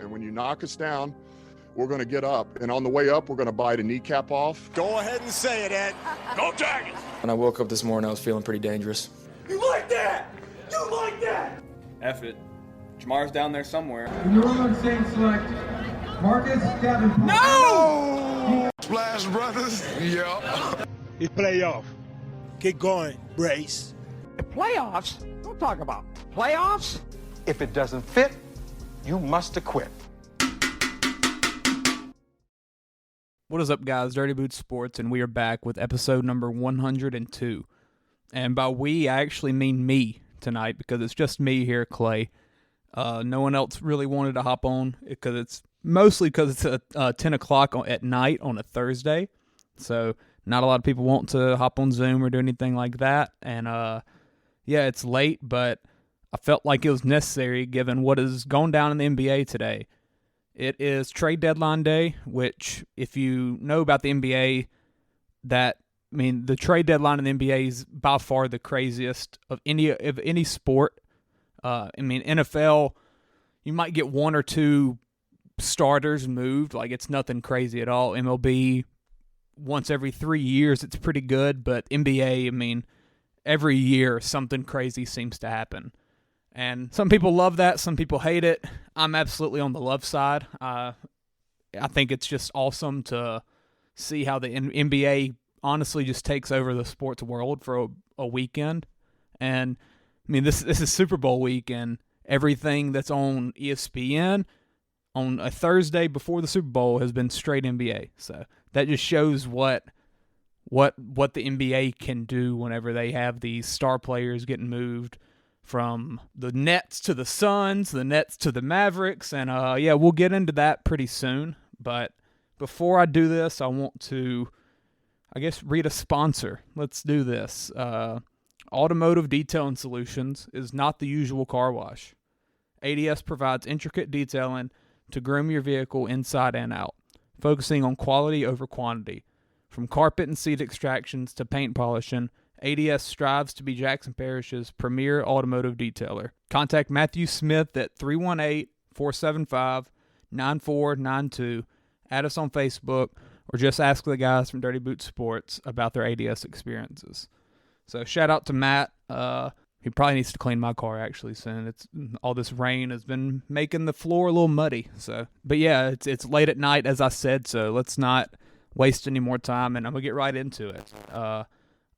And when you knock us down, we're going to get up. And on the way up, we're going to bite a kneecap off. Go ahead and say it, Ed. Go Tigers! When I woke up this morning, I was feeling pretty dangerous. You like that? You like that? F it. Jamar's down there somewhere. The New Orleans Saints select Marcus Davenport. No! Splash Brothers. Yeah. It's playoff. Keep going, Brace. Playoffs? Don't talk about playoffs. If it doesn't fit, you must acquit. What is up, guys? Dirty Boots Sports, and we are back with episode number 102. And by we, I actually mean me tonight, because it's just me here, Clay. No one else really wanted to hop on, because it's mostly because it's 10 o'clock at night on a Thursday. So not a lot of people want to hop on Zoom or do anything like that. And yeah, it's late, but I felt like it was necessary given what has gone down in the NBA today. It is trade deadline day, which, if you know about the NBA, the trade deadline in the NBA is by far the craziest of any sport. NFL, you might get one or two starters moved, like it's nothing crazy at all. MLB, once every 3 years, it's pretty good, but NBA, every year something crazy seems to happen. And some people love that, some people hate it. I'm absolutely on the love side. I think it's just awesome to see how the NBA honestly just takes over the sports world for a weekend. And this is Super Bowl week, and everything that's on ESPN on a Thursday before the Super Bowl has been straight NBA. So that just shows what the NBA can do whenever they have these star players getting moved from the Nets to the Suns, the Nets to the Mavericks, and yeah, we'll get into that pretty soon. But before I do this, I want to, read a sponsor. Let's do this. Automotive Detailing Solutions is not the usual car wash. ADS provides intricate detailing to groom your vehicle inside and out, focusing on quality over quantity. From carpet and seat extractions to paint polishing, ADS strives to be Jackson Parish's premier automotive detailer. Contact Matthew Smith at 318-475-9492. Add us on Facebook, or just ask the guys from Dirty Boots Sports about their ADS experiences. So shout out to Matt. He probably needs to clean my car actually soon. All this rain has been making the floor a little muddy. But yeah, it's late at night, as I said, so let's not waste any more time, and I'm gonna get right into it.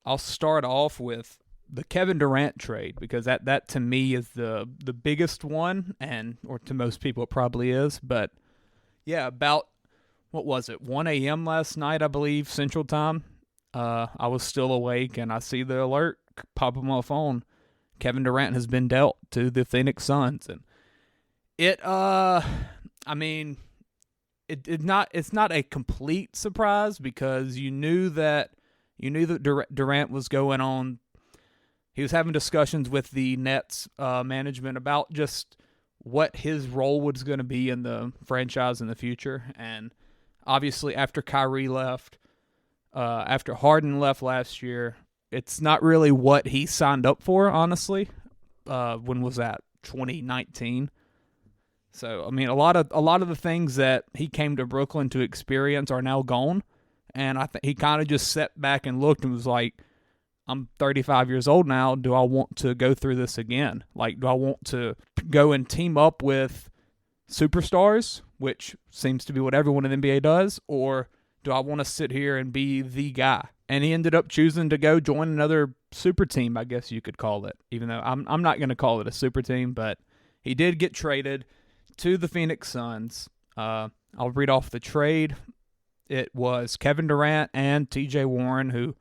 I'll start off with the Kevin Durant trade, because that to me is the biggest one, or to most people it probably is. But yeah, about, 1 a.m. last night, I believe, Central Time. I was still awake, and I see the alert pop on my phone. Kevin Durant has been dealt to the Phoenix Suns, and it's not a complete surprise, because you knew that Durant was going on. He was having discussions with the Nets management about just what his role was going to be in the franchise in the future. And obviously, after Kyrie left, after Harden left last year, it's not really what he signed up for, honestly. When was that? 2019. So a lot of the things that he came to Brooklyn to experience are now gone. And I think he kind of just sat back and looked and was like, I'm 35 years old now. Do I want to go through this again? Like, do I want to go and team up with superstars, which seems to be what everyone in the NBA does, or do I want to sit here and be the guy? And he ended up choosing to go join another super team, I guess you could call it, even though I'm not going to call it a super team, but he did get traded to the Phoenix Suns. I'll read off the trade. It was Kevin Durant and TJ Warren, who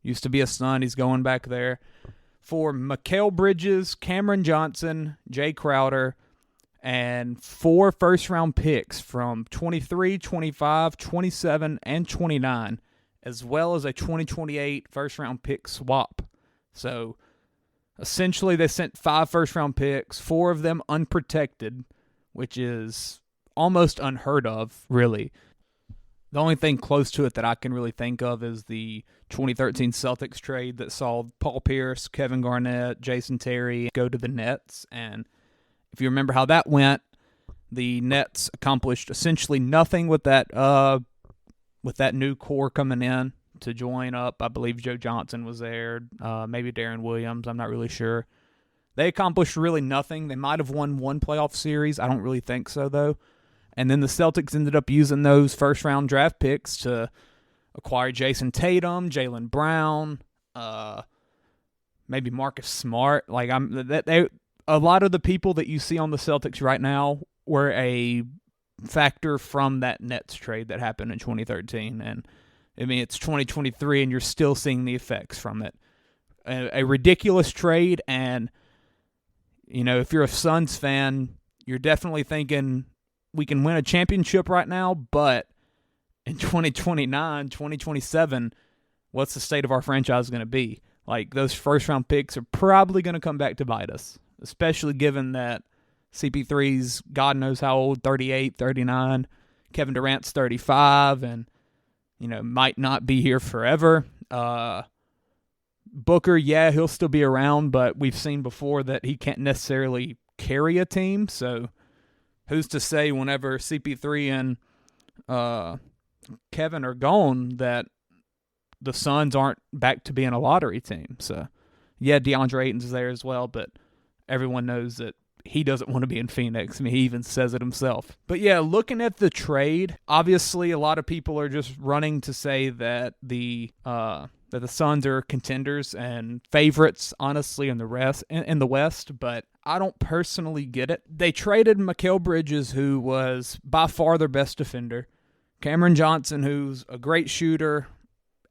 used to be a Sun. He's going back there, for Mikal Bridges, Cameron Johnson, Jay Crowder, and 4 first-round picks from 23, 25, 27, and 29, as well as a 2028 first-round pick swap. So essentially they sent 5 first-round picks, 4 of them unprotected, which is almost unheard of, really. The only thing close to it that I can really think of is the 2013 Celtics trade that saw Paul Pierce, Kevin Garnett, Jason Terry go to the Nets. And if you remember how that went, The Nets accomplished essentially nothing with that new core coming in to join up. I believe Joe Johnson was there, maybe Darren Williams. I'm not really sure. They accomplished really nothing. They might have won one playoff series. I don't really think so, though. And then the Celtics ended up using those first-round draft picks to acquire Jason Tatum, Jaylen Brown, maybe Marcus Smart. A lot of the people that you see on the Celtics right now were a factor from that Nets trade that happened in 2013. And, I mean, it's 2023, and you're still seeing the effects from it. A ridiculous trade, and, you know, if you're a Suns fan, you're definitely thinking we can win a championship right now, but in 2029, 2027, what's the state of our franchise going to be? Like, those first-round picks are probably going to come back to bite us, especially given that CP3's God knows how old, 38, 39. Kevin Durant's 35 and, you know, might not be here forever. Booker, yeah, he'll still be around, but we've seen before that he can't necessarily carry a team. So who's to say whenever CP3 and Kevin are gone that the Suns aren't back to being a lottery team? So, yeah, DeAndre Ayton's there as well, but everyone knows that he doesn't want to be in Phoenix. I mean, he even says it himself. But, yeah, looking at the trade, obviously a lot of people are just running to say that the Suns are contenders and favorites, honestly, in the West, but I don't personally get it. They traded Mikal Bridges, who was by far their best defender, Cameron Johnson, who's a great shooter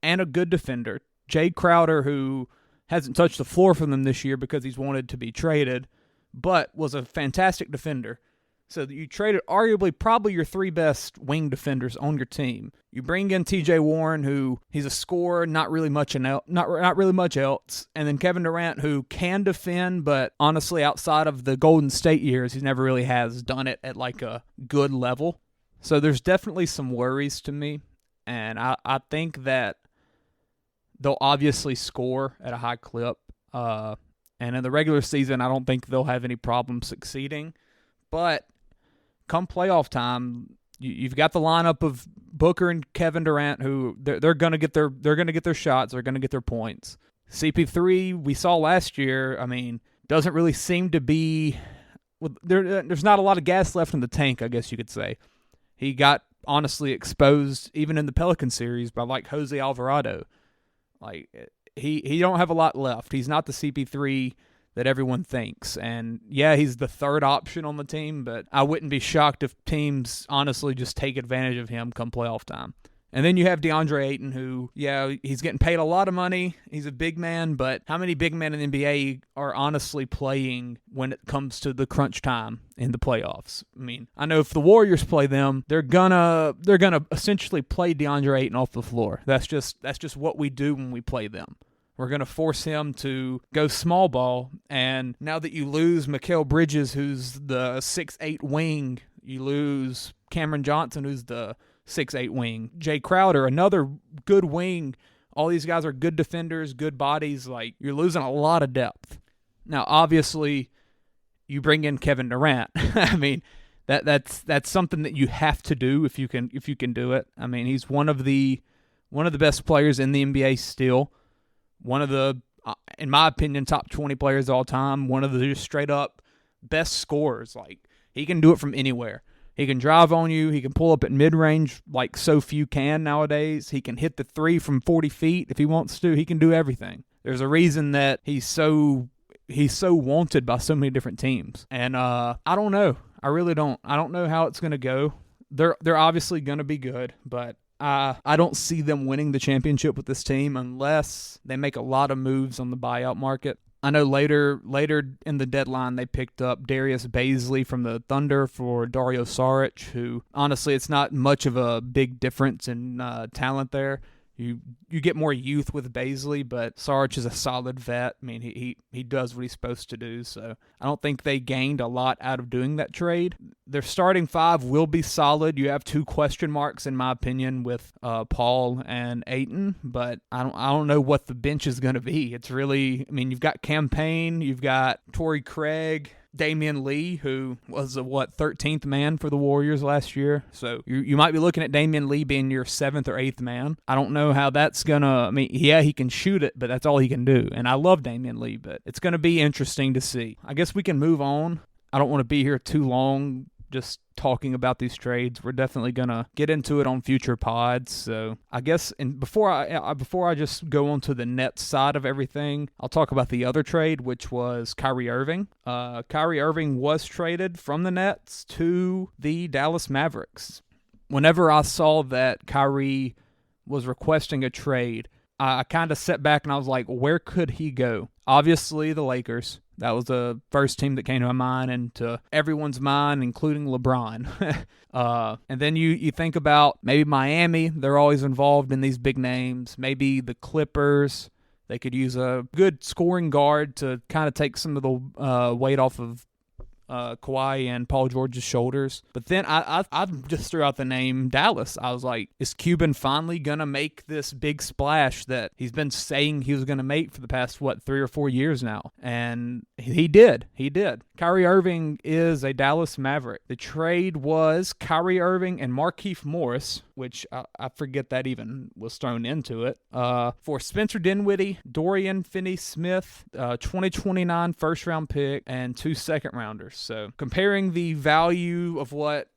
and a good defender, Jay Crowder, who hasn't touched the floor for them this year because he's wanted to be traded, but was a fantastic defender. So you traded arguably probably your three best wing defenders on your team. You bring in T.J. Warren, who he's a scorer, not really much else, and then Kevin Durant, who can defend, but honestly, outside of the Golden State years, he never really has done it at like a good level. So there's definitely some worries to me, and I think that they'll obviously score at a high clip. And in the regular season, I don't think they'll have any problem succeeding. But come playoff time, you've got the lineup of Booker and Kevin Durant, who they're gonna get their shots, they're gonna get their points. CP3, we saw last year, I mean, doesn't really seem to be there's not a lot of gas left in the tank, I guess you could say. He got honestly exposed even in the Pelican series by like Jose Alvarado. Like he don't have a lot left. He's not the CP3 that everyone thinks. And yeah, he's the third option on the team, but I wouldn't be shocked if teams honestly just take advantage of him come playoff time. And then you have DeAndre Ayton, who, yeah, he's getting paid a lot of money. He's a big man, but how many big men in the NBA are honestly playing when it comes to the crunch time in the playoffs? I mean, I know if the Warriors play them, they're gonna essentially play DeAndre Ayton off the floor. That's just what we do when we play them. We're going to force him to go small ball, and now that you lose Mikal Bridges, who's the 6'8 wing, you lose Cameron Johnson, who's the 6'8 wing, Jay Crowder, another good wing. All these guys are good defenders, good bodies. Like, you're losing a lot of depth. Now, obviously, you bring in Kevin Durant. I mean, that's something that you have to do if you can do it. I mean, he's one of the best players in the NBA still. One of the, in my opinion, top 20 players of all time. One of the just straight up best scorers. Like, he can do it from anywhere. He can drive on you. He can pull up at mid-range like so few can nowadays. He can hit the three from 40 feet if he wants to. He can do everything. There's a reason that he's so wanted by so many different teams. And I don't know. I really don't. I don't know how it's going to go. They're obviously going to be good, but I don't see them winning the championship with this team unless they make a lot of moves on the buyout market. I know later in the deadline they picked up Darius Bazley from the Thunder for Dario Saric, who honestly it's not much of a big difference in talent there. You get more youth with Bazley, but Saric is a solid vet. I mean, he does what he's supposed to do, so I don't think they gained a lot out of doing that trade. Their starting five will be solid. You have two question marks, in my opinion, with Paul and Ayton, but I don't know what the bench is going to be. It's really, I mean, you've got Campaign, you've got Torrey Craig, Damian Lee, who was a 13th man for the Warriors last year. So you might be looking at Damian Lee being your 7th or 8th man. I don't know how that's gonna. I mean, yeah, he can shoot it, but that's all he can do. And I love Damian Lee, but it's gonna be interesting to see. I guess we can move on. I don't want to be here too long just talking about these trades. We're definitely gonna get into it on future pods. So I guess, and before I just go on to the Nets side of everything, I'll talk about the other trade, which was Kyrie Irving. Kyrie Irving was traded from the Nets to the Dallas Mavericks. Whenever I saw that Kyrie was requesting a trade, I kind of sat back and I was like, where could he go? Obviously, the Lakers. That was the first team that came to my mind and to everyone's mind, including LeBron. And then you think about maybe Miami. They're always involved in these big names. Maybe the Clippers. They could use a good scoring guard to kind of take some of the weight off of Kawhi and Paul George's shoulders. But then I just threw out the name Dallas. I was like, is Cuban finally going to make this big splash that he's been saying he was going to make for the past, 3 or 4 years now? And he did. Kyrie Irving is a Dallas Maverick. The trade was Kyrie Irving and Markieff Morris, which I forget that even was thrown into it, for Spencer Dinwiddie, Dorian Finney-Smith, 2029 first-round pick, and 2 second-rounders. So comparing the value of what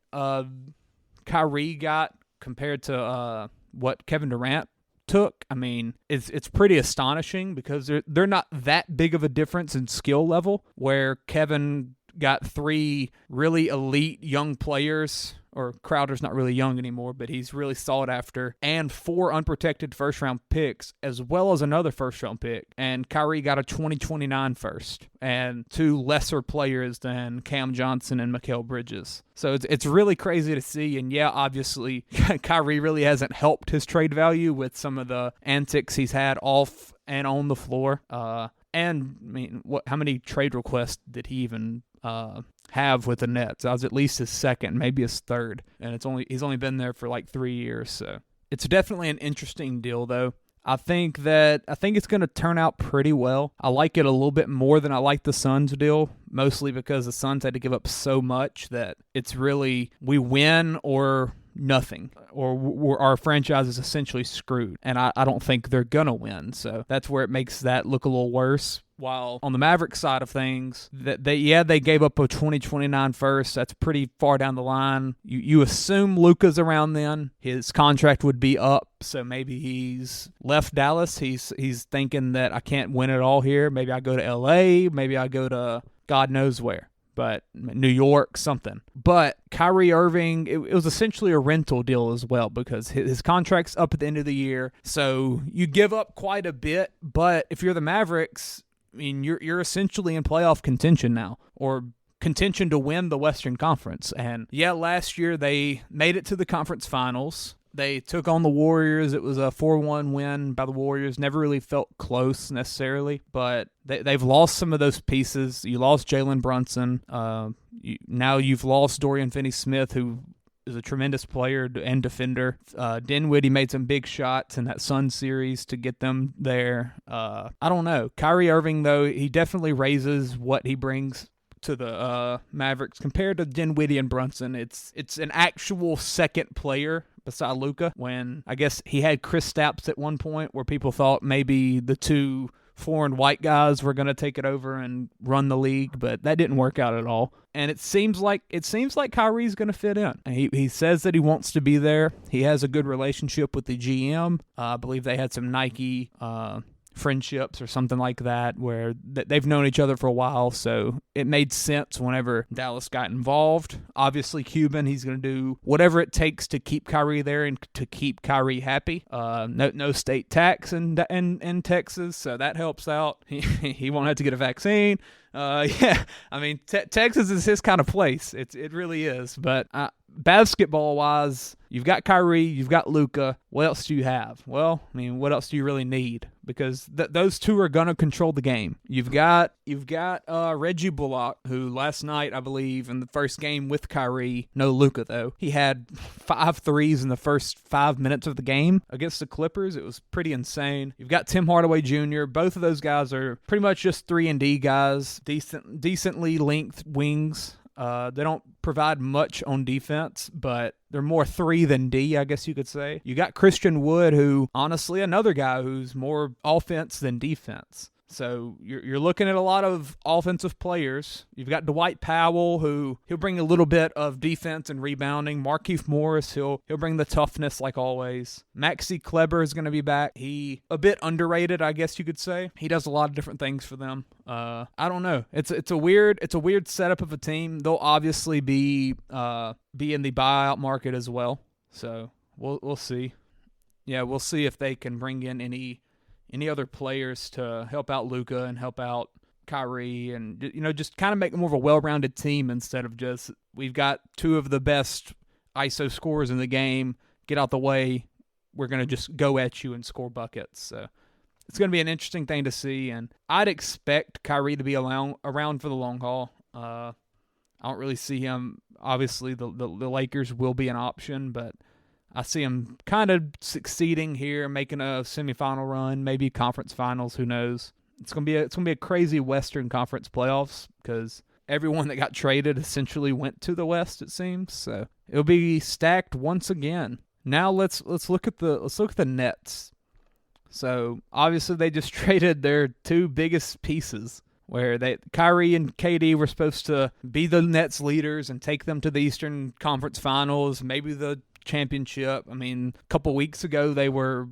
Kyrie got compared to what Kevin Durant took, I mean, it's pretty astonishing because they're not that big of a difference in skill level, where Kevin got 3 really elite young players, or Crowder's not really young anymore, but he's really sought after, and 4 unprotected first-round picks, as well as another first-round pick. And Kyrie got a 2029 first, and 2 lesser players than Cam Johnson and Mikal Bridges. So it's really crazy to see, and yeah, obviously, Kyrie really hasn't helped his trade value with some of the antics he's had off and on the floor. And, I mean, how many trade requests did he even have with the Nets? I was at least his second, maybe his third, and he's only been there for like 3 years. So it's definitely an interesting deal, though. I think it's going to turn out pretty well. I like it a little bit more than I like the Suns deal, mostly because the Suns had to give up so much that it's really we win or nothing, or our franchise is essentially screwed, and I don't think they're gonna win, so that's where it makes that look a little worse. While on the Mavericks side of things, they gave up a 2029 first. That's pretty far down the line. You assume Luka's around then. His contract would be up, so maybe he's left Dallas. He's thinking that I can't win it all here. Maybe I go to LA. Maybe I go to God knows where. But New York, something. But Kyrie Irving, it was essentially a rental deal as well, because his contract's up at the end of the year. So you give up quite a bit, but if you're the Mavericks, I mean, you're essentially in playoff contention now, or contention to win the Western Conference. And yeah, last year they made it to the conference finals. They took on the Warriors. It was a 4-1 win by the Warriors. Never really felt close necessarily, but they've lost some of those pieces. You lost Jalen Brunson. Now you've lost Dorian Finney-Smith, who is a tremendous player and defender. Dinwiddie made some big shots in that Suns series to get them there. I don't know. Kyrie Irving, though, he definitely raises what he brings to the Mavericks compared to Dinwiddie and Brunson. It's an actual second player beside Luka, when I guess he had Kristaps at one point where people thought maybe the 2 foreign white guys were going to take it over and run the league, but that didn't work out at all. And it seems like Kyrie's going to fit in. He says that he wants to be there. He has a good relationship with the GM. I believe they had some Nike friendships or something like that, where they've known each other for a while, so it made sense whenever Dallas got involved. Obviously, Cuban, he's going to do whatever it takes to keep Kyrie there and to keep Kyrie happy. No state tax in Texas, so that helps out. He won't have to get a vaccine. Yeah, I mean, Texas is his kind of place. It really is. But basketball-wise, you've got Kyrie, you've got Luka. What else do you have? Well, I mean, what else do you really need because those two are gonna control the game. You've got Reggie Bullock, who last night, I believe, in the first game with Kyrie, no Luka though, he had 5 threes in the first 5 minutes of the game against the Clippers. It was pretty insane. You've got Tim Hardaway Jr. Both of those guys are pretty much just 3-and-D guys, decently length wings. They don't provide much on defense, but they're more 3 than D, I guess you could say. You got Christian Wood, who, honestly, another guy who's more offense than defense. So you're looking at a lot of offensive players. You've got Dwight Powell, who he'll bring a little bit of defense and rebounding. Markieff Morris, he'll bring the toughness like always. Maxi Kleber is going to be back. He a bit underrated, I guess you could say. He does a lot of different things for them. I don't know. It's a weird setup of a team. They'll obviously be in the buyout market as well. So we'll see. Yeah, we'll see if they can bring in any other players to help out Luka and help out Kyrie and, just kind of make more of a well-rounded team instead of just, we've got 2 of the best ISO scorers in the game, get out the way, we're going to just go at you and score buckets. So it's going to be an interesting thing to see, and I'd expect Kyrie to be around for the long haul. I don't really see him. Obviously, the Lakers will be an option, but I see him kind of succeeding here, making a semifinal run, maybe conference finals. Who knows? It's gonna be a crazy Western Conference playoffs because everyone that got traded essentially went to the West. It seems so. It'll be stacked once again. Now let's look at the Nets. So obviously they just traded their 2 biggest pieces, where Kyrie and KD were supposed to be the Nets leaders and take them to the Eastern Conference Finals, maybe the championship. I mean, a couple weeks ago they were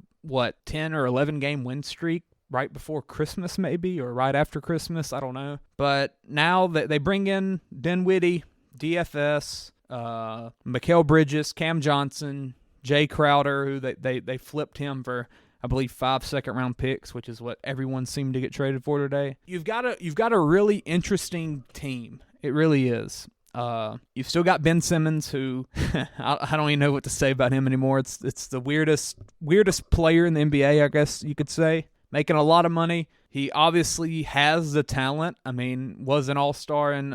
10 or 11 game win streak right before Christmas, maybe, or right after Christmas, I don't know. But now they bring in Dinwiddie, DFS, Mikal Bridges, Cam Johnson, Jay Crowder, who they flipped him for, I believe, 5 second-round picks, which is what everyone seemed to get traded for today. You've got a really interesting team. It really is. You've still got Ben Simmons, who I don't even know what to say about him anymore. It's the weirdest player in the NBA, I guess you could say. Making a lot of money. He obviously has the talent. I mean, was an all-star in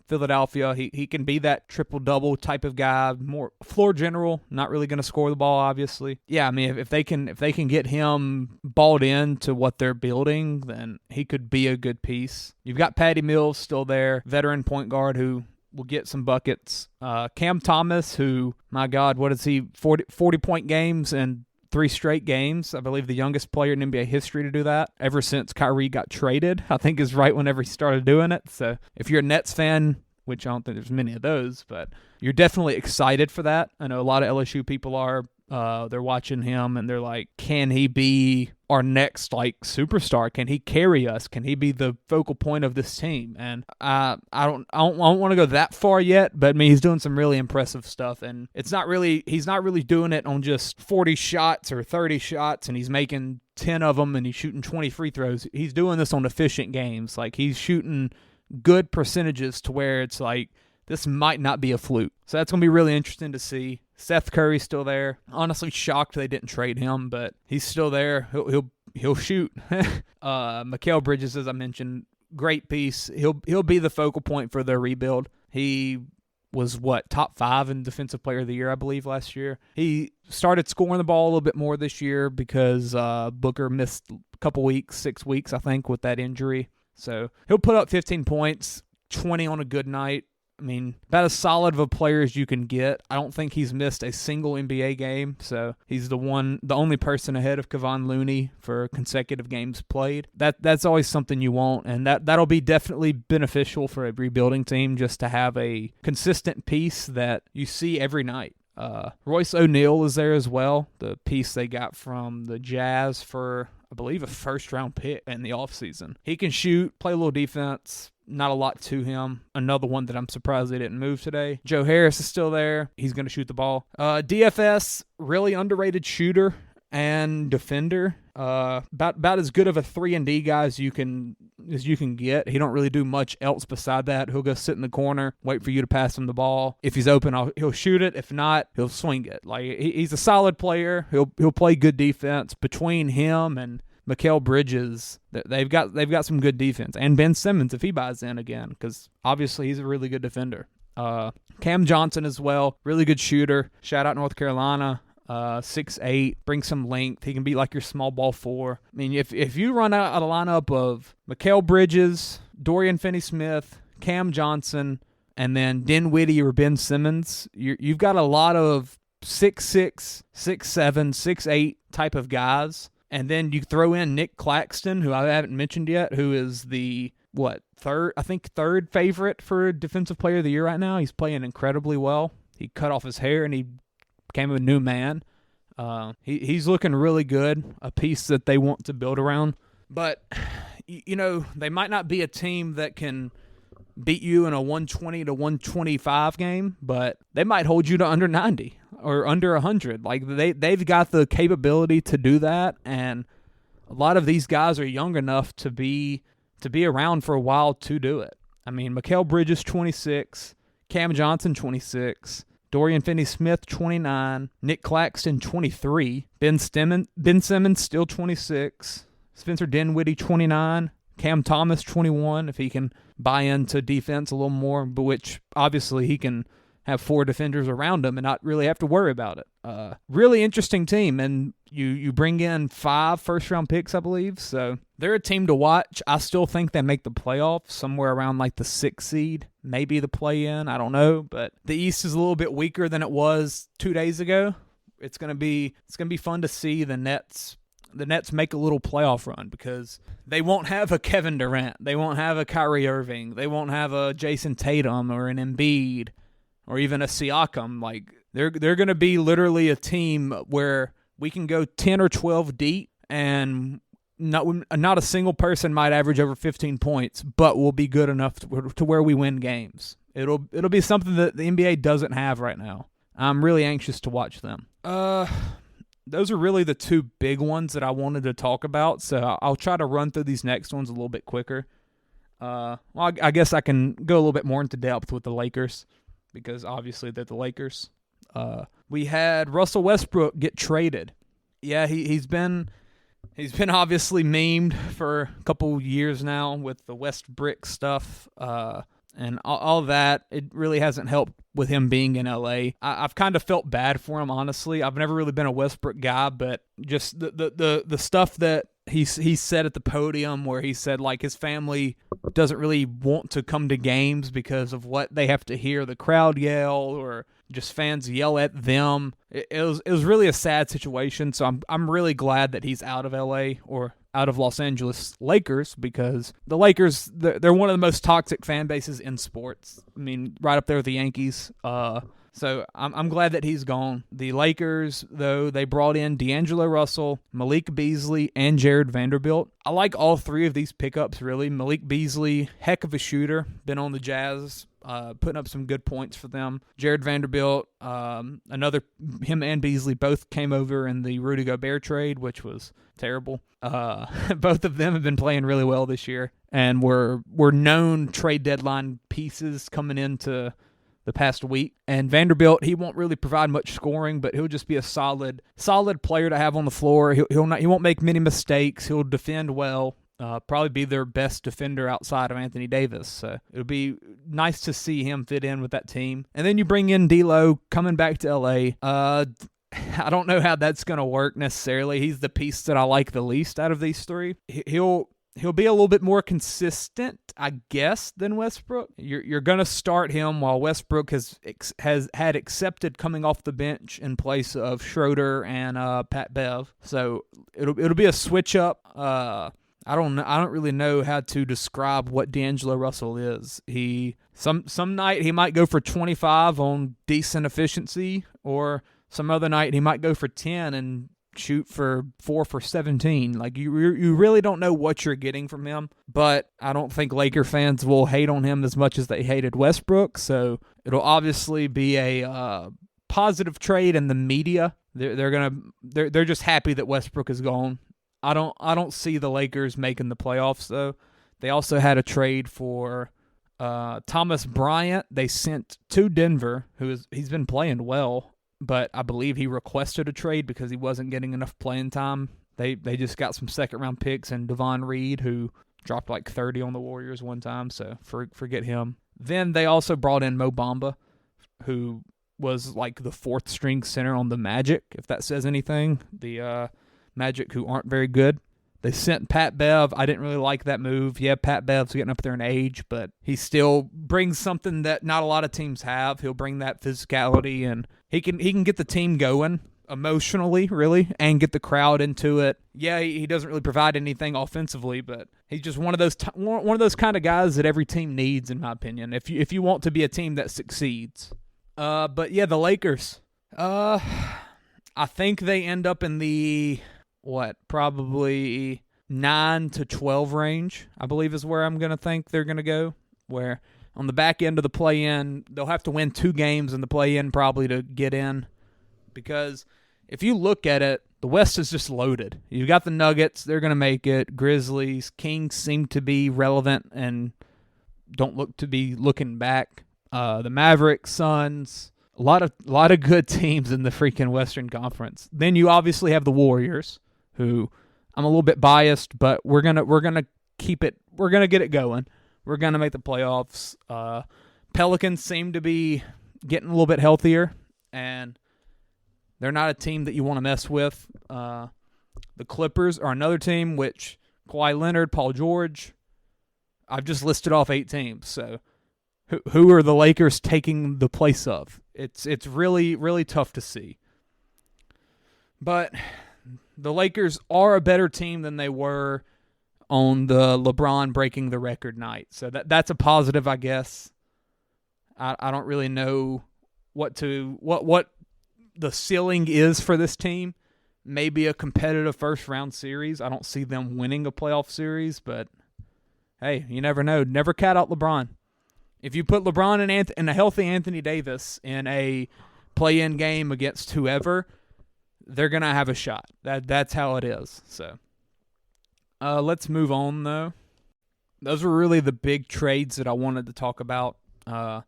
Philadelphia. He can be that triple-double type of guy, more floor general, not really going to score the ball, obviously. Yeah, I mean, if they can get him balled in to what they're building, then he could be a good piece. You've got Patty Mills still there, veteran point guard who will get some buckets. Cam Thomas, who, my God, what is he, 40-point games and 3 straight games. I believe the youngest player in NBA history to do that ever since Kyrie got traded, I think is right whenever he started doing it. So if you're a Nets fan, which I don't think there's many of those, but you're definitely excited for that. I know a lot of LSU people are. They're watching him and they're like, can he be our next superstar? Can he carry us? Can he be the focal point of this team? And I don't want to go that far yet, but I mean, he's doing some really impressive stuff, and he's not really doing it on just 40 shots or 30 shots and he's making 10 of them and he's shooting 20 free throws. He's doing this on efficient games. Like, he's shooting good percentages to where it's like, this might not be a fluke. So that's going to be really interesting to see. Seth Curry's still there. Honestly, shocked they didn't trade him, but he's still there. He'll shoot. Mikal Bridges, as I mentioned, great piece. He'll be the focal point for their rebuild. He was top 5 in Defensive Player of the Year, I believe, last year. He started scoring the ball a little bit more this year because Booker missed a couple weeks, 6 weeks, I think, with that injury. So he'll put up 15 points, 20 on a good night. I mean, about as solid of a player as you can get. I don't think he's missed a single NBA game, so he's the only person ahead of Kevon Looney for consecutive games played. That's always something you want, and that'll be definitely beneficial for a rebuilding team, just to have a consistent piece that you see every night. Royce O'Neal is there as well, the piece they got from the Jazz for, I believe, a first-round pick in the offseason. He can shoot, play a little defense. Not a lot to him. Another one that I'm surprised they didn't move today. Joe Harris is still there. He's going to shoot the ball. DFS, really underrated shooter and defender. About as good of a 3-and-D guy as you can get. He don't really do much else beside that. He'll go sit in the corner, wait for you to pass him the ball. If he's open, he'll shoot it. If not, he'll swing it. Like, he's a solid player. He'll play good defense. Between him and Mikal Bridges, they've got some good defense. And Ben Simmons, if he buys in again, because obviously he's a really good defender. Cam Johnson as well, really good shooter. Shout out North Carolina. 6'8", brings some length. He can be like your small ball 4. I mean, if you run out a lineup of Mikal Bridges, Dorian Finney-Smith, Cam Johnson, and then Dinwiddie or Ben Simmons, you've got a lot of 6'6", 6'7", 6'8" type of guys. And then you throw in Nick Claxton, who I haven't mentioned yet, who is the third favorite for Defensive Player of the Year right now. He's playing incredibly well. He cut off his hair and he became a new man. He's looking really good, a piece that they want to build around. But, they might not be a team that can beat you in a 120 to 125 game, but they might hold you to under 90 or under 100. Like they've got the capability to do that, and a lot of these guys are young enough to be around for a while to do it. I mean, Mikal Bridges 26, Cam Johnson 26, Dorian Finney-Smith 29, Nick Claxton 23, Ben Simmons still 26, Spencer Dinwiddie 29, Cam Thomas 21 if he can buy into defense a little more, but which obviously he can have 4 defenders around him and not really have to worry about it. Really interesting team, and you bring in 5 first-round picks, I believe, so they're a team to watch. I still think they make the playoffs somewhere around like the 6th seed, maybe the play-in, I don't know, but the East is a little bit weaker than it was 2 days ago. It's gonna be fun to see the Nets make a little playoff run, because they won't have a Kevin Durant, they won't have a Kyrie Irving, they won't have a Jason Tatum or an Embiid or even a Siakam. Like they're going to be literally a team where we can go 10 or 12 deep and not a single person might average over 15 points, but will be good enough to where we win games. It'll be something that the NBA doesn't have right now. I'm really anxious to watch them. Those are really the 2 big ones that I wanted to talk about, so I'll try to run through these next ones a little bit quicker. I guess I can go a little bit more into depth with the Lakers, because obviously they're the Lakers. We had Russell Westbrook get traded. Yeah, he's been obviously memed for a couple years now with the Westbrook stuff. And all that, it really hasn't helped with him being in LA. I've kind of felt bad for him, honestly. I've never really been a Westbrook guy, but just the stuff that he said at the podium, where he said like his family doesn't really want to come to games because of what they have to hear the crowd yell or just fans yell at them. It was really a sad situation. So I'm really glad that he's out of LA or out of Los Angeles Lakers, because the Lakers, they're one of the most toxic fan bases in sports. I mean, right up there with the Yankees. So I'm glad that he's gone. The Lakers, though, they brought in D'Angelo Russell, Malik Beasley, and Jared Vanderbilt. I like all 3 of these pickups, really. Malik Beasley, heck of a shooter, been on the Jazz, putting up some good points for them. Jared Vanderbilt, him and Beasley both came over in the Rudy Gobert trade, which was terrible. Both of them have been playing really well this year, and were known trade deadline pieces coming into the past week. And Vanderbilt, he won't really provide much scoring, but he'll just be a solid player to have on the floor. He won't make many mistakes. He'll defend well. Probably be their best defender outside of Anthony Davis. So it'll be nice to see him fit in with that team. And then you bring in D'Lo coming back to LA. I don't know how that's going to work necessarily. He's the piece that I like the least out of these 3. He'll be a little bit more consistent, I guess, than Westbrook. You're going to start him while Westbrook has had accepted coming off the bench in place of Schroeder and Pat Bev. So it'll be a switch up. I don't really know how to describe what D'Angelo Russell is. Some night he might go for 25 on decent efficiency, or some other night he might go for 10 and shoot for 4 for 17. Like you really don't know what you're getting from him. But I don't think Laker fans will hate on him as much as they hated Westbrook. So it'll obviously be a positive trade in the media. They're just happy that Westbrook is gone. I don't see the Lakers making the playoffs though. They also had a trade for Thomas Bryant. They sent to Denver, he's been playing well, but I believe he requested a trade because he wasn't getting enough playing time They just got some second-round picks and Devon Reed, who dropped like 30 on the Warriors one time, so forget him. Then they also brought in Mo Bamba, who was like the fourth-string center on the Magic, if that says anything. The Magic, who aren't very good. They sent Pat Bev. I didn't really like that move. Yeah, Pat Bev's getting up there in age, but he still brings something that not a lot of teams have. He'll bring that physicality, and he can get the team going emotionally, really, and get the crowd into it. Yeah, he doesn't really provide anything offensively, but he's just one of those kind of guys that every team needs, in my opinion. If you want to be a team that succeeds. But yeah, the Lakers. I think they end up in the probably 9 to 12 range, I believe is where I'm going to think they're going to go, where on the back end of the play-in, they'll have to win 2 games in the play-in probably to get in, because if you look at it, the West is just loaded. You've got the Nuggets, they're going to make it. Grizzlies, Kings seem to be relevant and don't look to be looking back. The Mavericks, Suns, a lot of good teams in the freaking Western Conference. Then you obviously have the Warriors, who I'm a little bit biased, but we're gonna keep it. We're gonna get it going. We're gonna make the playoffs. Pelicans seem to be getting a little bit healthier, and they're not a team that you want to mess with. The Clippers are another team, which Kawhi Leonard, Paul George. I've just listed off 8 teams. So who are the Lakers taking the place of? It's really, really tough to see. But the Lakers are a better team than they were on the LeBron breaking the record night. So that's a positive, I guess. I don't really know what the ceiling is for this team. Maybe a competitive first-round series. I don't see them winning a playoff series, but hey, you never know. Never count out LeBron. If you put LeBron and a healthy Anthony Davis in a play-in game against whoever, they're going to have a shot. That's how it is. So let's move on, though. Those were really the big trades that I wanted to talk about. So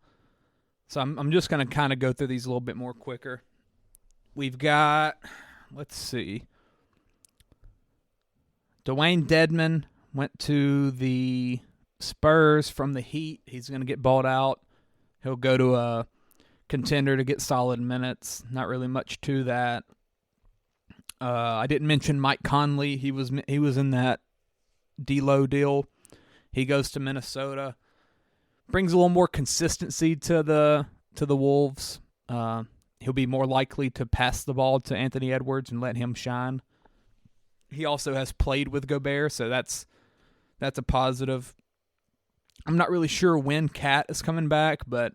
I'm just going to kind of go through these a little bit more quicker. We've got, let's see, Dwayne Dedman went to the Spurs from the Heat. He's going to get bought out. He'll go to a contender to get solid minutes. Not really much to that. I didn't mention Mike Conley. He was in that D'Lo deal. He goes to Minnesota. Brings a little more consistency to the Wolves. He'll be more likely to pass the ball to Anthony Edwards and let him shine. He also has played with Gobert, so that's a positive. I'm not really sure when Cat is coming back, but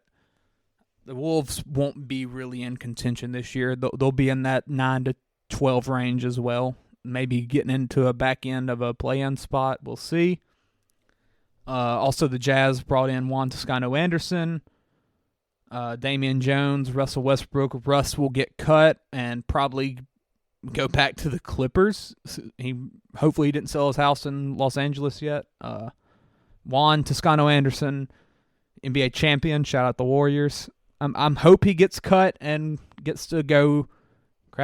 the Wolves won't be really in contention this year. They'll be in that 9 to 12 range as well. Maybe getting into a back end of a play-in spot. We'll see. Also, the Jazz brought in Juan Toscano-Anderson, Damian Jones, Russell Westbrook. Russ will get cut and probably go back to the Clippers. Hopefully he didn't sell his house in Los Angeles yet. Juan Toscano-Anderson, NBA champion. Shout out the Warriors. I'm hope he gets cut and gets to go,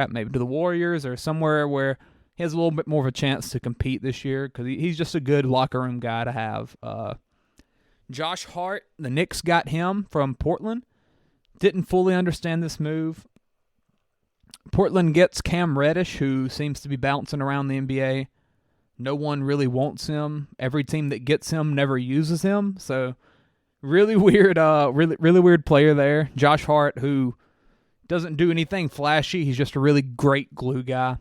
maybe to the Warriors or somewhere where he has a little bit more of a chance to compete this year, because he's just a good locker room guy to have. Josh Hart, the Knicks got him from Portland. Didn't fully understand this move. Portland gets Cam Reddish, who seems to be bouncing around the NBA. No one really wants him. Every team that gets him never uses him. So really weird, really weird player there. Josh Hart, who doesn't do anything flashy. He's just a really great glue guy.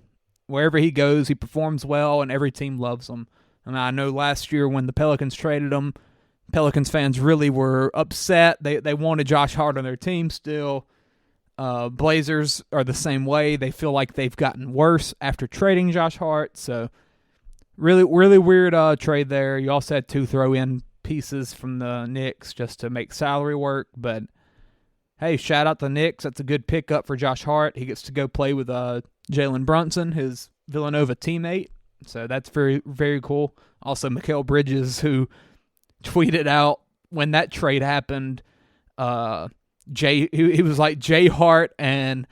Wherever he goes, he performs well, and every team loves him. And I know last year when the Pelicans traded him, Pelicans fans really were upset. They wanted Josh Hart on their team still. Blazers are the same way. They feel like they've gotten worse after trading Josh Hart. So really weird trade there. You also had 2 throw-in pieces from the Knicks just to make salary work. But, hey, shout out the Knicks. That's a good pickup for Josh Hart. He gets to go play with Jalen Brunson, his Villanova teammate. So that's very, very cool. Also, Mikal Bridges, who tweeted out when that trade happened, he was like J Hart and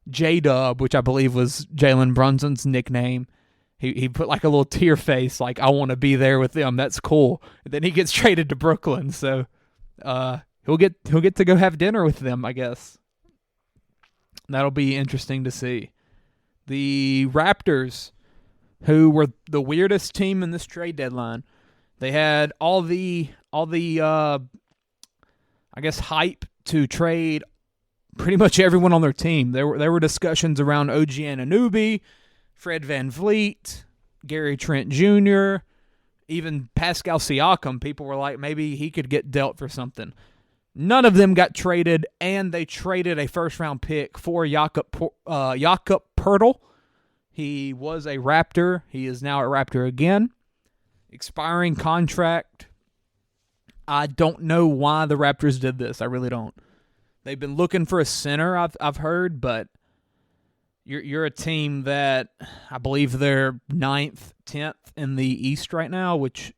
J Dub, which I believe was Jalen Brunson's nickname. He put like a little tear face, like, I want to be there with them. That's cool. And then he gets traded to Brooklyn, so he'll get to go have dinner with them, I guess. That'll be interesting to see. The Raptors, who were the weirdest team in this trade deadline, they had all the I guess hype to trade pretty much everyone on their team. There were discussions around OG Anunoby, Fred VanVleet, Gary Trent Jr., even Pascal Siakam. People were like, maybe he could get dealt for something. None of them got traded, and they traded a first-round pick for Jakob Poeltl. He was a Raptor. He is now a Raptor again. Expiring contract. I don't know why the Raptors did this. I really don't. They've been looking for a center, I've heard, but you're a team that I believe they're 9th, 10th in the East right now, which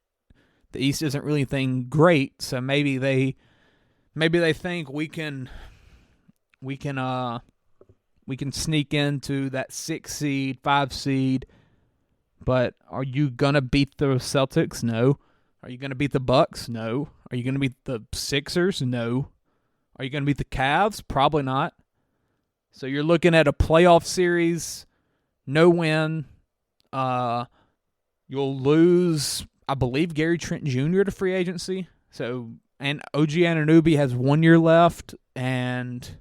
the East isn't really anything great. So maybe they think we can sneak into that 6 seed, 5 seed. But are you gonna beat the Celtics? No. Are you gonna beat the Bucks? No. Are you gonna beat the Sixers? No. Are you gonna beat the Cavs? Probably not. So you're looking at a playoff series, no win. You'll lose, I believe, Gary Trent Jr. to free agency. So, and OG Anunoby has 1 year left, and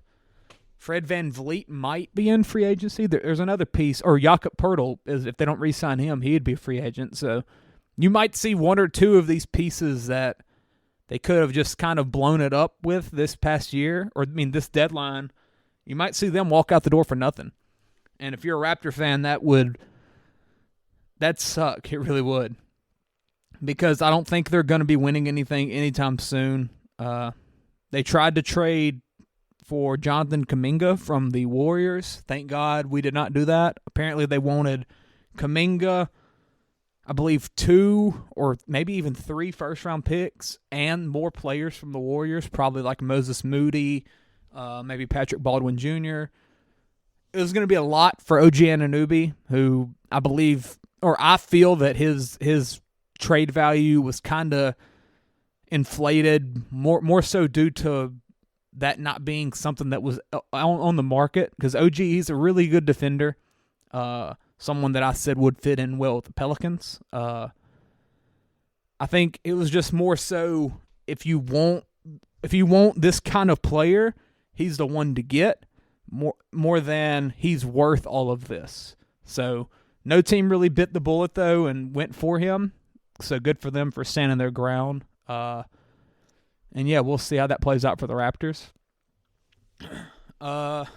Fred VanVleet might be in free agency. There's another piece, or Jakob Poeltl, if they don't re-sign him, he'd be a free agent. So you might see 1 or 2 of these pieces that they could have just kind of blown it up with this past year, or this deadline. You might see them walk out the door for nothing. And if you're a Raptor fan, that'd suck. It really would. Because I don't think they're going to be winning anything anytime soon. They tried to trade for Jonathan Kuminga from the Warriors. Thank God we did not do that. Apparently they wanted Kuminga, I believe 2 or maybe even 3 first-round picks and more players from the Warriors, probably like Moses Moody, maybe Patrick Baldwin Jr. It was going to be a lot for OG Anunoby, who I believe, or I feel that his trade value was kind of inflated, more so due to that not being something that was on the market, because OG, he's a really good defender, someone that I said would fit in well with the Pelicans. I think it was just more so if you want this kind of player, he's the one to get more than he's worth all of this. So no team really bit the bullet though and went for him. So good for them for standing their ground. And yeah, we'll see how that plays out for the Raptors. The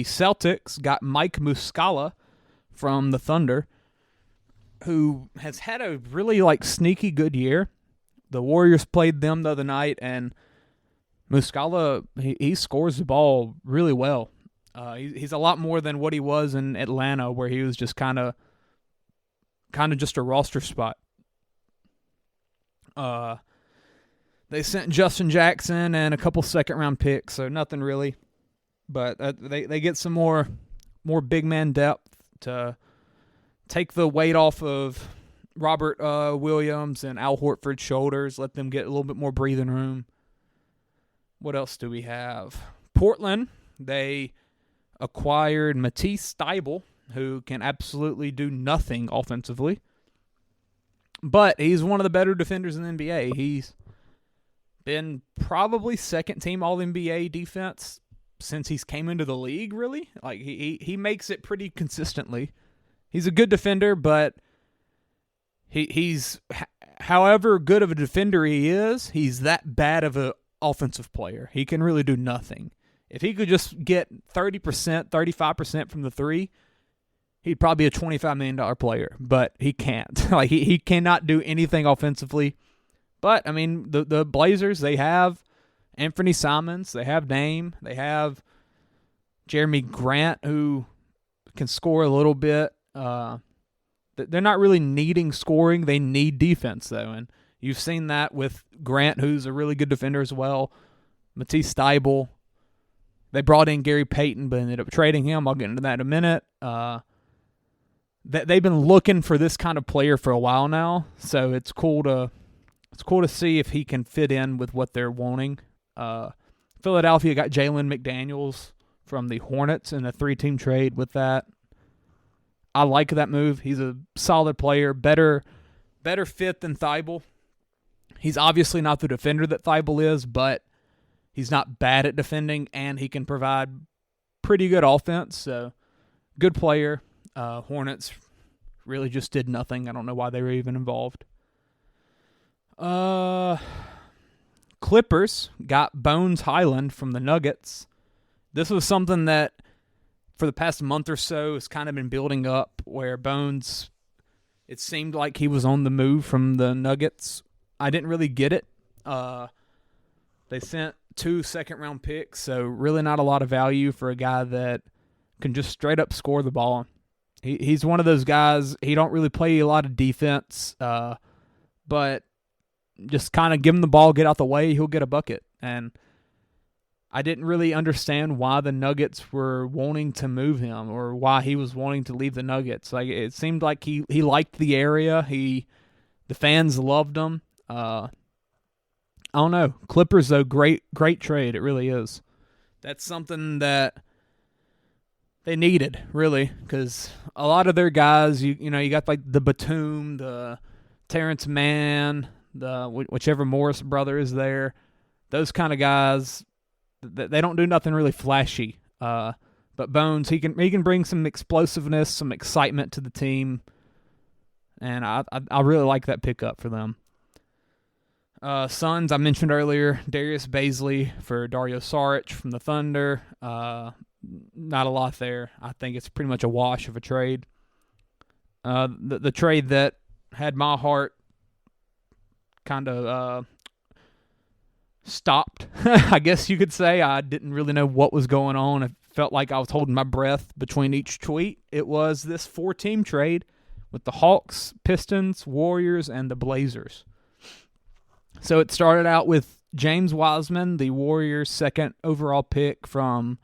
Celtics got Mike Muscala from the Thunder, who has had a really sneaky good year. The Warriors played them the other night, and Muscala, he scores the ball really well. He's a lot more than what he was in Atlanta, where he was just kind of just a roster spot. They sent Justin Jackson and a couple second-round picks, so nothing really. But they get some more big man depth to take the weight off of Robert Williams and Al Horford's shoulders, let them get a little bit more breathing room. What else do we have? Portland, they acquired Matisse Thybulle, who can absolutely do nothing offensively. But he's one of the better defenders in the NBA. He's been probably second-team All-NBA defense since he's came into the league, really. He makes it pretty consistently. He's a good defender, but he's however good of a defender he is, he's that bad of an offensive player. He can really do nothing. If he could just get 30%, 35% from the three, he'd probably be a $25 million player, but he can't. He cannot do anything offensively. But, the Blazers, they have Anthony Simons, they have Dame, they have Jeremy Grant, who can score a little bit. They're not really needing scoring. They need defense, though, and you've seen that with Grant, who's a really good defender as well. Matisse Thybulle. They brought in Gary Payton, but ended up trading him. I'll get into that in a minute. they've been looking for this kind of player for a while now. So it's cool to see if he can fit in with what they're wanting. Philadelphia got Jalen McDaniels from the Hornets in a 3-team trade with that. I like that move. He's a solid player, better fit than Thibault. He's obviously not the defender that Thibault is, but he's not bad at defending, and he can provide pretty good offense. So, good player. Hornets really just did nothing. I don't know why they were even involved. Clippers got Bones Highland from the Nuggets. This was something that for the past month or so has kind of been building up, where Bones, it seemed like he was on the move from the Nuggets. I didn't really get it. They sent 2 second-round picks, so really not a lot of value for a guy that can just straight up score the ball. He's one of those guys, he don't really play a lot of defense, but just kind of give him the ball, get out the way, he'll get a bucket. And I didn't really understand why the Nuggets were wanting to move him or why he was wanting to leave the Nuggets. Like, it seemed like he liked the area. The fans loved him. I don't know. Clippers, though, great trade. It really is. That's something that they needed, really, because a lot of their guys, you got like the Batum, the Terrence Mann, the whichever Morris brother is there. Those kind of guys, they don't do nothing really flashy. But Bones, he can bring some explosiveness, some excitement to the team, and I really like that pickup for them. Suns, I mentioned earlier, Darius Baisley for Dario Saric from the Thunder. Not a lot there. I think it's pretty much a wash of a trade. The trade that had my heart kind of stopped, I guess you could say. I didn't really know what was going on. It felt like I was holding my breath between each tweet. It was this 4-team trade with the Hawks, Pistons, Warriors, and the Blazers. So it started out with James Wiseman, the Warriors' second overall pick from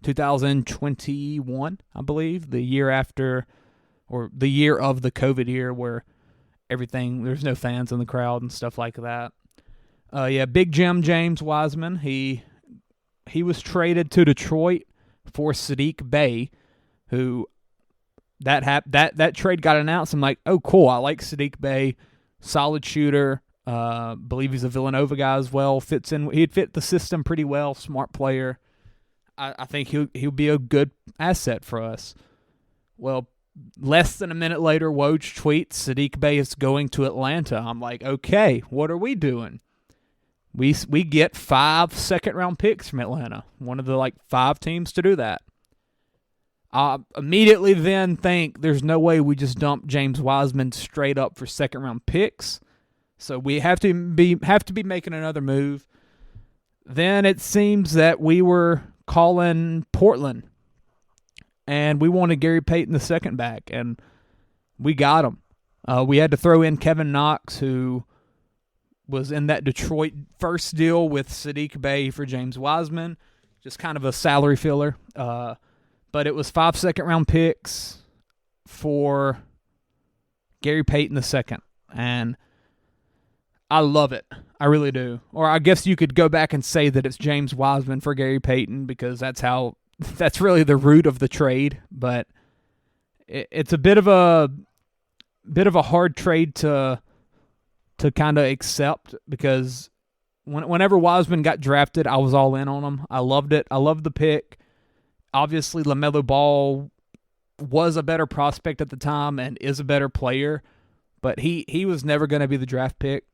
2021, I believe, the year after, or the year of the COVID year where there's no fans in the crowd and stuff like that. Big Jim James Wiseman, he was traded to Detroit for Sadiq Bey, who that trade got announced. I'm like, oh, cool, I like Sadiq Bey, solid shooter. Believe he's a Villanova guy as well. He'd fit the system pretty well. Smart player. I think he'll be a good asset for us. Well, less than a minute later, Woj tweets Sadiq Bey is going to Atlanta. I'm like, okay, what are we doing? We get 5 second-round picks from Atlanta. One of the 5 teams to do that. I immediately then think there's no way we just dump James Wiseman straight up for second-round picks. So we have to be making another move. Then it seems that we were calling Portland, and we wanted Gary Payton the second back, and we got him. We had to throw in Kevin Knox, who was in that Detroit first deal with Sadiq Bey for James Wiseman, just kind of a salary filler. But it was 5 second-round picks for Gary Payton the second, and I love it. I really do. Or I guess you could go back and say that it's James Wiseman for Gary Payton because that's really the root of the trade. But it's a bit of a hard trade to kind of accept because whenever Wiseman got drafted, I was all in on him. I loved it. I loved the pick. Obviously, LaMelo Ball was a better prospect at the time and is a better player, but he was never going to be the draft pick.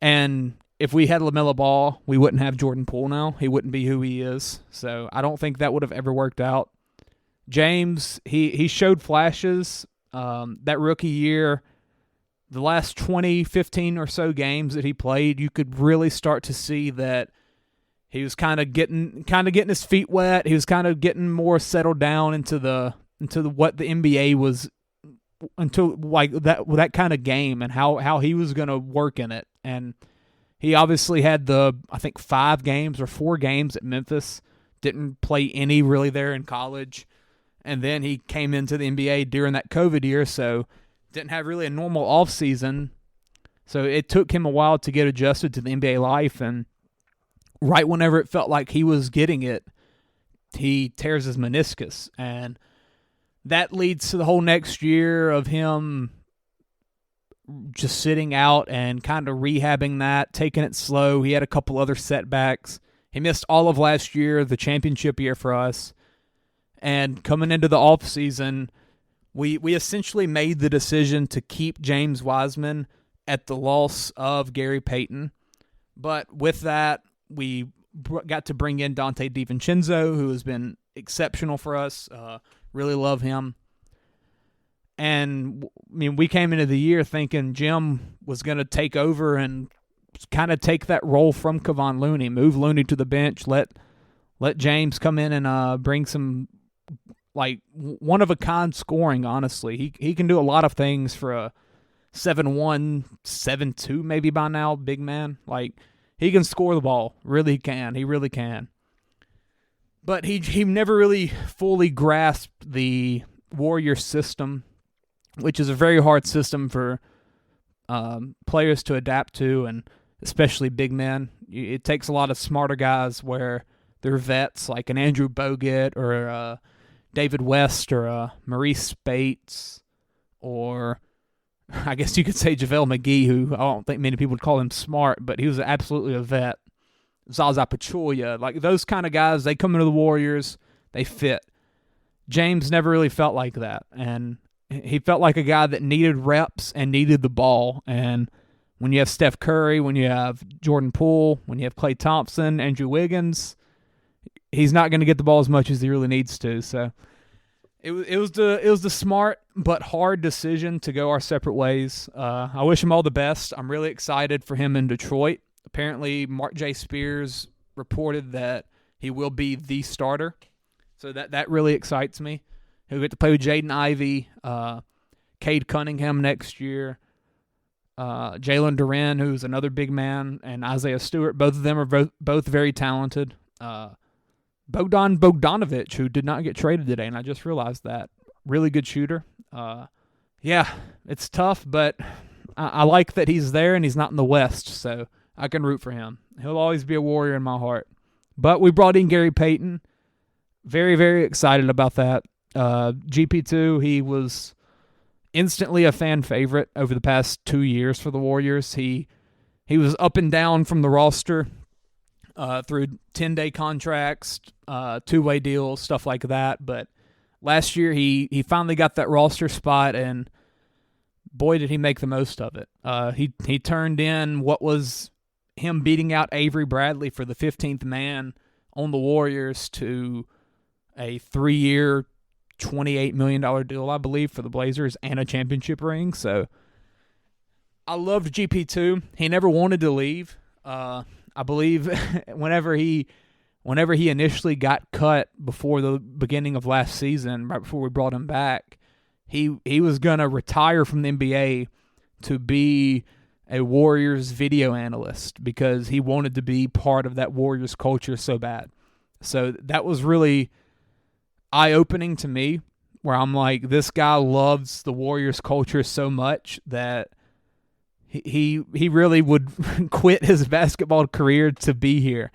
And if we had LaMelo Ball, we wouldn't have Jordan Poole now. He wouldn't be who he is. So I don't think that would have ever worked out. James, he showed flashes. That rookie year, the last 15 or so games that he played, you could really start to see that he was kind of getting his feet wet. He was kind of getting more settled down into what the NBA was, until that kind of game and how he was going to work in it. And he obviously had I think 5 games or 4 games at Memphis, didn't play any really there in college. and then he came into the NBA during that COVID year, so didn't have really a normal offseason. So it took him a while to get adjusted to the NBA life, and right whenever it felt like he was getting it, he tears his meniscus, and that leads to the whole next year of him just sitting out and kind of rehabbing that, taking it slow. He had a couple other setbacks. He missed all of last year, the championship year for us. And coming into the offseason, we essentially made the decision to keep James Wiseman at the loss of Gary Payton. But with that, we got to bring in Dante DiVincenzo, who has been exceptional for us. Really love him. And I mean, we came into the year thinking Jim was going to take over and kind of take that role from Kevon Looney, move Looney to the bench, let James come in and bring some like one of a kind scoring. Honestly, he can do a lot of things for a 7'1", 7'2" maybe by now, big man. Like he can score the ball, really can. He really can. But he never really fully grasped the Warrior system, which is a very hard system for players to adapt to, and especially big men. It takes a lot of smarter guys where they're vets, like an Andrew Bogut or David West or Maurice Spates, or I guess you could say JaVale McGee, who I don't think many people would call him smart, but he was absolutely a vet. Zaza Pachulia, like those kind of guys, they come into the Warriors, they fit. James never really felt like that, and he felt like a guy that needed reps and needed the ball. And when you have Steph Curry, when you have Jordan Poole, when you have Klay Thompson, Andrew Wiggins, he's not going to get the ball as much as he really needs to. So it was the smart but hard decision to go our separate ways. I wish him all the best. I'm really excited for him in Detroit. Apparently, Mark J. Spears reported that he will be the starter. So that really excites me. He'll get to play with Jaden Ivey, Cade Cunningham next year, Jalen Duren, who's another big man, and Isaiah Stewart. Both of them are both very talented. Bogdan Bogdanovic, who did not get traded today, and I just realized that. Really good shooter. Yeah, it's tough, but I like that he's there and he's not in the West, so I can root for him. He'll always be a Warrior in my heart. But we brought in Gary Payton. Very, very excited about that. GP2, he was instantly a fan favorite over the past 2 years for the Warriors. He was up and down from the roster through 10-day contracts, two-way deals, stuff like that. But last year he finally got that roster spot, and boy, did he make the most of it. He turned in what was him beating out Avery Bradley for the 15th man on the Warriors to a 3-year, $28 million deal, I believe, for the Blazers and a championship ring. So I loved GP2. He never wanted to leave. I believe whenever he initially got cut before the beginning of last season, right before we brought him back, he was going to retire from the NBA to be a Warriors video analyst because he wanted to be part of that Warriors culture so bad. So that was really eye-opening to me, where I'm like, this guy loves the Warriors culture so much that he really would quit his basketball career to be here.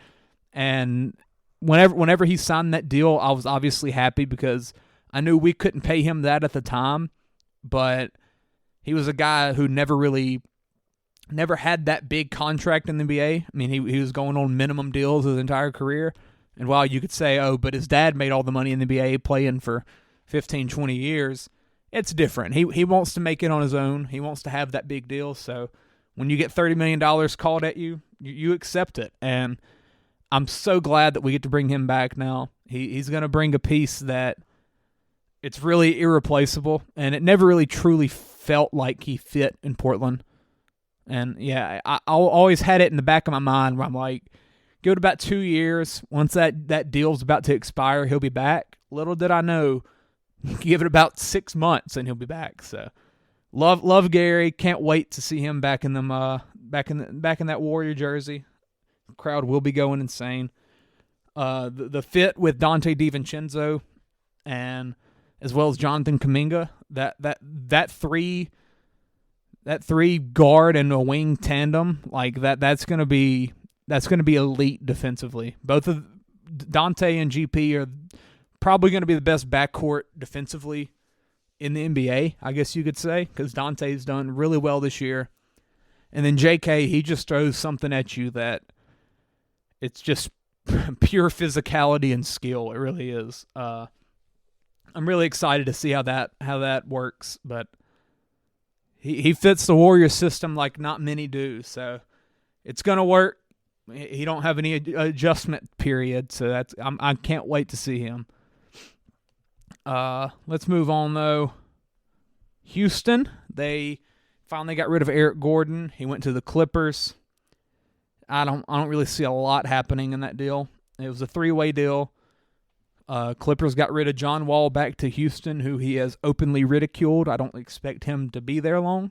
And whenever he signed that deal, I was obviously happy because I knew we couldn't pay him that at the time, but he was a guy who never had that big contract in the NBA. I mean, he was going on minimum deals his entire career. And while you could say, oh, but his dad made all the money in the NBA playing for 15, 20 years, it's different. He wants to make it on his own. He wants to have that big deal. So when you get $30 million called at you, you accept it. And I'm so glad that we get to bring him back now. He's going to bring a piece that it's really irreplaceable, and it never really truly felt like he fit in Portland. And, yeah, I always had it in the back of my mind where I'm like, give it about 2 years. Once that deal's about to expire, he'll be back. Little did I know, give it about 6 months and he'll be back. So, love Gary. Can't wait to see him back in back in that Warrior jersey. The crowd will be going insane. The fit with Dante DiVincenzo and as well as Jonathan Kuminga. That three guard and a wing tandem, like that's gonna be elite defensively. Both of Dante and GP are probably going to be the best backcourt defensively in the NBA, I guess you could say, because Dante's done really well this year. And then JK, he just throws something at you that it's just pure physicality and skill. It really is. I'm really excited to see how that works, but he fits the Warriors system like not many do, so it's going to work. He don't have any adjustment period, so I can't wait to see him. Let's move on though. Houston, they finally got rid of Eric Gordon. He went to the Clippers. I don't really see a lot happening in that deal. It was a 3-way deal. Clippers got rid of John Wall back to Houston, who he has openly ridiculed. I don't expect him to be there long.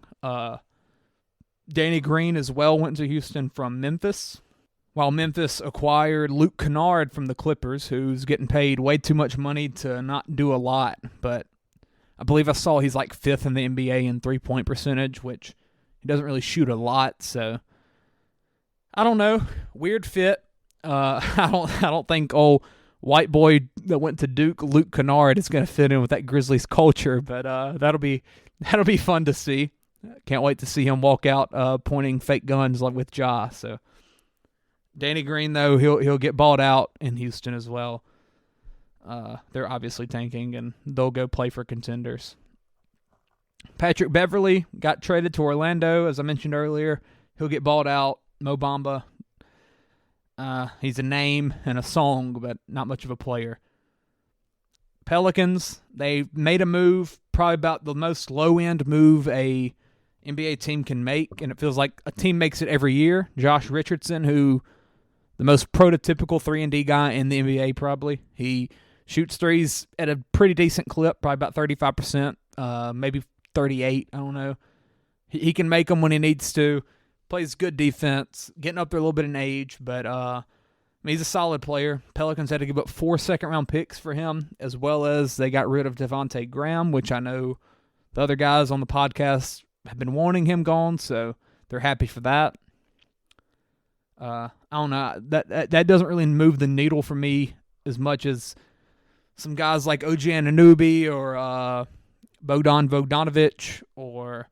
Danny Green as well went to Houston from Memphis, while Memphis acquired Luke Kennard from the Clippers, who's getting paid way too much money to not do a lot. But I believe I saw he's like 5th in the NBA in three-point percentage, which he doesn't really shoot a lot. So I don't know. Weird fit. I don't think old white boy that went to Duke, Luke Kennard, is going to fit in with that Grizzlies culture. But that'll be fun to see. Can't wait to see him walk out pointing fake guns like with Ja. So Danny Green, though, he'll get bought out in Houston as well. They're obviously tanking, and they'll go play for contenders. Patrick Beverley got traded to Orlando, as I mentioned earlier. He'll get bought out. Mo Bamba, he's a name and a song, but not much of a player. Pelicans, they made a move, probably about the most low-end move a NBA team can make, and it feels like a team makes it every year. Josh Richardson, who the most prototypical 3-and-D guy in the NBA probably. He shoots threes at a pretty decent clip, probably about 35%, maybe 38, I don't know. He can make them when he needs to. Plays good defense, getting up there a little bit in age, but he's a solid player. Pelicans had to give up 4 second-round picks for him, as well as they got rid of Devontae Graham, which I know the other guys on the podcast have been wanting him gone, so they're happy for that. I don't know. That doesn't really move the needle for me as much as some guys like OG Anunoby or Bogdan Bogdanovic or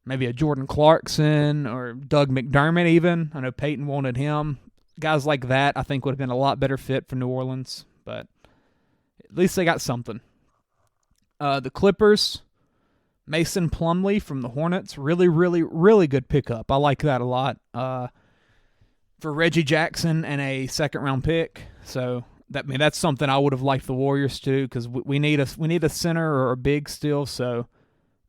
maybe a Jordan Clarkson or Doug McDermott even. I know Peyton wanted him. Guys like that I think would have been a lot better fit for New Orleans, but at least they got something. The Clippers, Mason Plumlee from the Hornets, really, really, really good pickup. I like that a lot. For Reggie Jackson and a second-round pick, so that's something I would have liked the Warriors to, because we need a center or a big still, so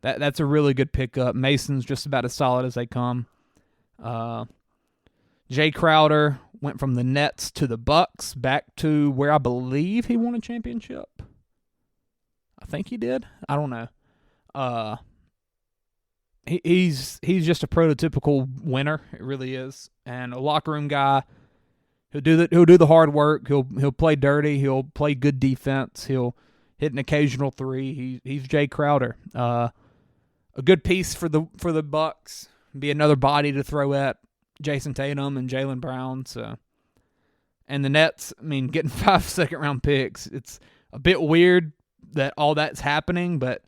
that's a really good pickup. Mason's just about as solid as they come. Jay Crowder went from the Nets to the Bucks, back to where I believe he won a championship. I think he did. I don't know. He's just a prototypical winner. It really is, and a locker room guy. He'll do the hard work. He'll play dirty. He'll play good defense. He'll hit an occasional three. He's Jay Crowder. A good piece for the Bucks. Be another body to throw at Jason Tatum and Jaylen Brown. So, and the Nets, getting 5 second-round picks. It's a bit weird that all that's happening, but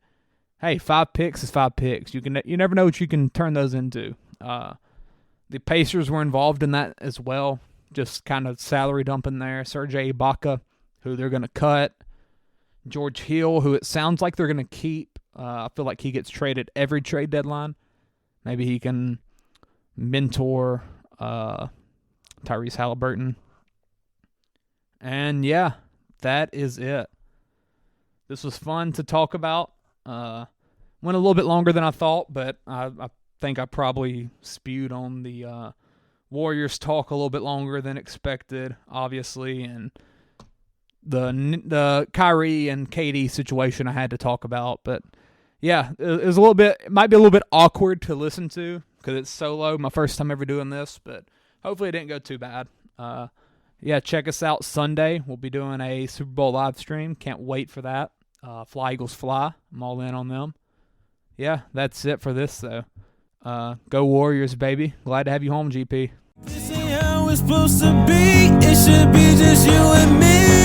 hey, 5 picks is 5 picks. You never know what you can turn those into. The Pacers were involved in that as well, just kind of salary dumping there. Serge Ibaka, who they're going to cut. George Hill, who it sounds like they're going to keep. I feel like he gets traded every trade deadline. Maybe he can mentor Tyrese Halliburton. And yeah, that is it. This was fun to talk about. Went a little bit longer than I thought, but I think I probably spewed on the Warriors talk a little bit longer than expected, obviously, and the Kyrie and KD situation I had to talk about. But yeah, it might be a little bit awkward to listen to because it's solo, my first time ever doing this, but hopefully it didn't go too bad. Yeah, check us out Sunday. We'll be doing a Super Bowl live stream. Can't wait for that. Fly Eagles Fly. I'm all in on them. Yeah, that's it for this, though. Go Warriors, baby. Glad to have you home, GP. This ain't how it's supposed to be. It should be just you and me.